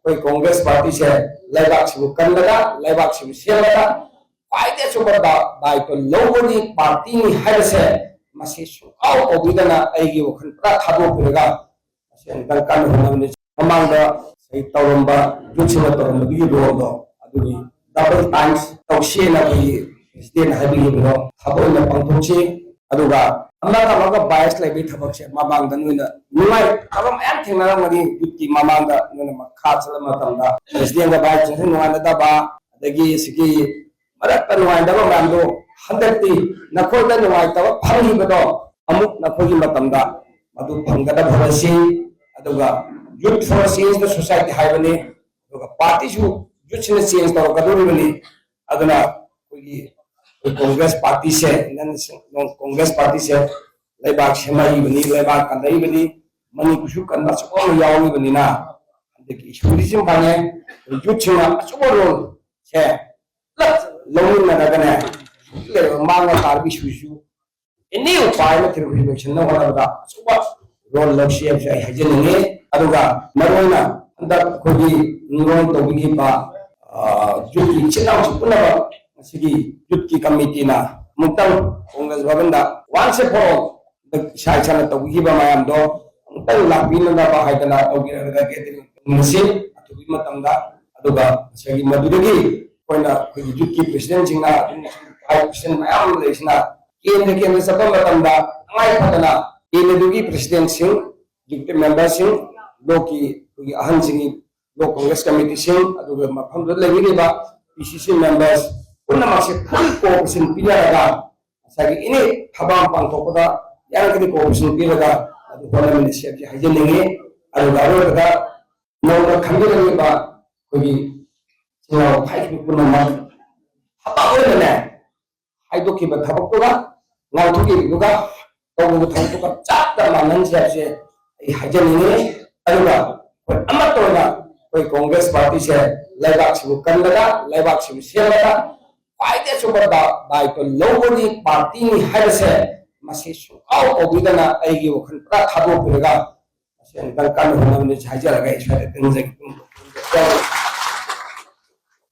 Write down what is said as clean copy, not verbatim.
कोई कांग्रेस पार्टी से लेबाक से कन्नगा लेबाक से सेलगा पाइदे सुपर दायित्व लौबनी पार्टी नि हाइसे मसी सुकाउ ओबिदना आइगी वखन पुरा थाबो पिरगा असेन दरकान होनमनि ममांगा सही तौरंबा जुचिना तौरंबा बि रोदो अदुगी डबल टाइम्स तौसेना बि प्रेसिडेंट हाइबि बिरो थाबो न पंथोचे अदुगा अमगा बायस लेबि थबकसे ममांगा नुना नुमाय थाबम एम थेंनारमनि युति ममांगा नुना मखा चलमा तंदा प्रेसिडेंट बायस जन नुना दबा अदगी सिगी मरक नुवाइदबा मामदो हंदती नखोदा नुवाइतबा फंगिबदो अमुक नखोगी मतमदा मदु फंगदा भरसी अदुगा youth for change the society हाइबने अदुगा पार्टी सु यूथ ने चेंज तौरकदोरिबनि अदुना कोगी कांग्रेस पार्टी से कांग्रेस पार्टी से लेबाक सेमाइबनि लेबाक कंदाइबनि मनी कुसु कंदा सको यावनिबनिना अदगी इशूरिज्म बाने यूथ सिंगा अचुबो रोल से लौनिंग नगने ले मांगा कारबि सुसु इनी उपाय में इलेक्शन न होनबदा अचुबा रोल लक्ष्य से हजनिने अदुगा मरोना अंदर खोगी निरोन तोबिगी बा जुकी चिनाउ पुनबा सिगी जुकी कमिटी ना मुक्तम कांग्रेस भवनदा वन से फॉर द शायचना तोबिगी बा मायम दो मुक्तम लाबिनदा बा हाइदना तोगिरगा के मुसे अतुबि मतंदा अदुगा सगी मदुदगी कोइना खोगी जुकी प्रेसिडेंट सिंगा प्रेसिडेंट मायम लेसना केंद्र सब मतंदा अंगाय फदना केंद्र प्रेसिडेंट सिंह जुकी मेंबर सिंह लोग की अहम सिंह लोग कांग्रेस कमिटी सिंह मफम लेबा पीसीसी मेंबर्स पुनमसे फुल कोऑपरेशन पीरगा सगी इने थबाम पांथोपदा यारगदी कोऑपरेशन पीरगा गवर्नमेंट से हाइजनिंगे अरुगा नौना खंगलेबा कोगी सिंगाव फाइव पुनम थबाओने हाइदोखिबा थबकतोगा नाउथुगिबुगा तौबु थबकतोगा चापता मानन से हाइजनिंगे अरुगा अमतोना कोई कांग्रेस पार्टी से लेबाक से कन्नगा लेबाक से सेलगा पाइदे सुपर दायित्व लौबनी पार्टी नि हाइसे मसी सुकाउ ओबिदना आइगी वखन पुरा थाबो पिरगा असेन दरकान होनमनि हाइजरगा इसरे तंजक